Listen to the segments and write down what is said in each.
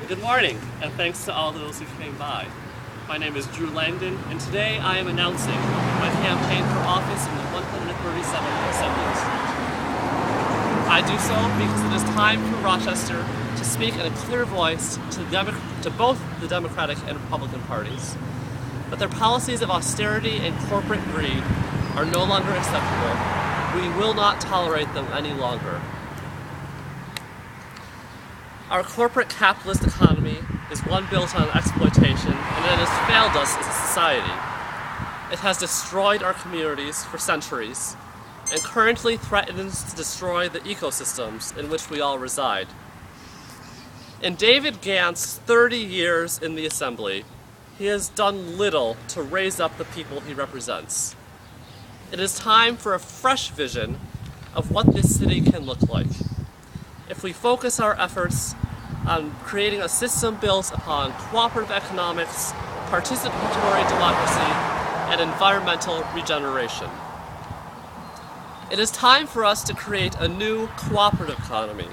Good morning, and thanks to all those who came by. My name is Drew Langdon, and today I am announcing my campaign for office in the 137th Assembly District. I do so because it is time for Rochester to speak in a clear voice to both the Democratic and Republican parties, that their policies of austerity and corporate greed are no longer acceptable. We will not tolerate them any longer. Our corporate capitalist economy is one built on exploitation, and it has failed us as a society. It has destroyed our communities for centuries, and currently threatens to destroy the ecosystems in which we all reside. In David Gantz's 30 years in the Assembly, he has done little to raise up the people he represents. It is time for a fresh vision of what this city can look like. If we focus our efforts on creating a system built upon cooperative economics, participatory democracy, and environmental regeneration. It is time for us to create a new cooperative economy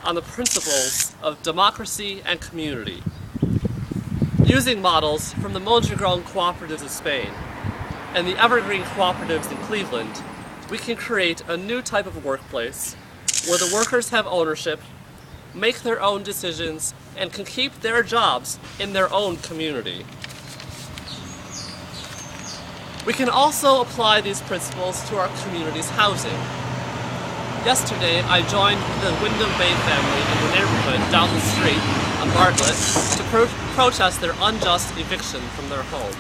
on the principles of democracy and community. Using models from the Mondragon cooperatives of Spain and the Evergreen cooperatives in Cleveland, we can create a new type of workplace where the workers have ownership, make their own decisions, and can keep their jobs in their own community. We can also apply these principles to our community's housing. Yesterday, I joined the Wyndham Bay family in the neighborhood down the street on Bartlett to protest their unjust eviction from their home.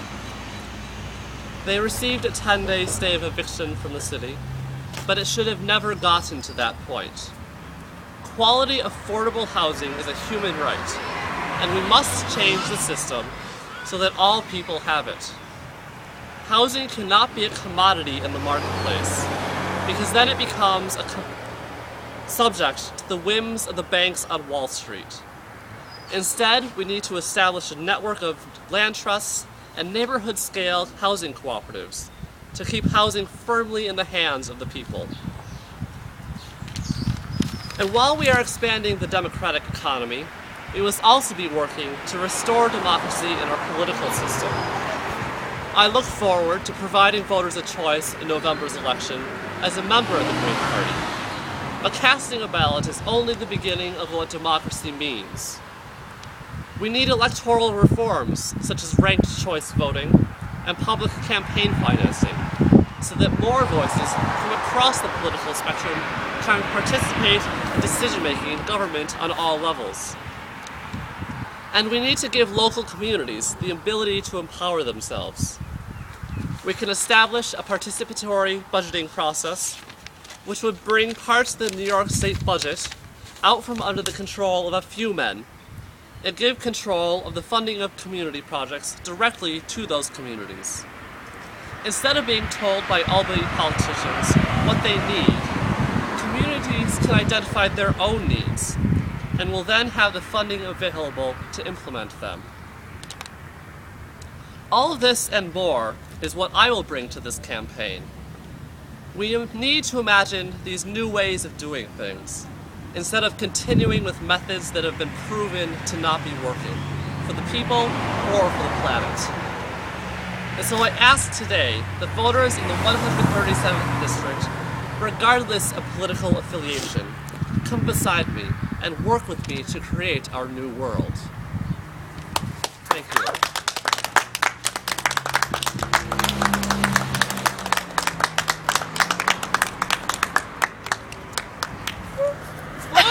They received a 10-day stay of eviction from the city, but it should have never gotten to that point. Quality, affordable housing is a human right, and we must change the system so that all people have it. Housing cannot be a commodity in the marketplace, because then it becomes subject to the whims of the banks on Wall Street. Instead, we need to establish a network of land trusts and neighborhood-scale housing cooperatives to keep housing firmly in the hands of the people. And while we are expanding the democratic economy, we must also be working to restore democracy in our political system. I look forward to providing voters a choice in November's election as a member of the Green Party. But casting a ballot is only the beginning of what democracy means. We need electoral reforms, such as ranked choice voting and public campaign financing, so that more voices from across the political spectrum can participate in decision-making in government on all levels. And we need to give local communities the ability to empower themselves. We can establish a participatory budgeting process, which would bring parts of the New York State budget out from under the control of a few men, and give control of the funding of community projects directly to those communities. Instead of being told by Albany politicians what they need, communities can identify their own needs and will then have the funding available to implement them. All of this and more is what I will bring to this campaign. We need to imagine these new ways of doing things, instead of continuing with methods that have been proven to not be working, for the people or for the planet. And so I ask today that voters in the 137th District, regardless of political affiliation, come beside me and work with me to create our new world.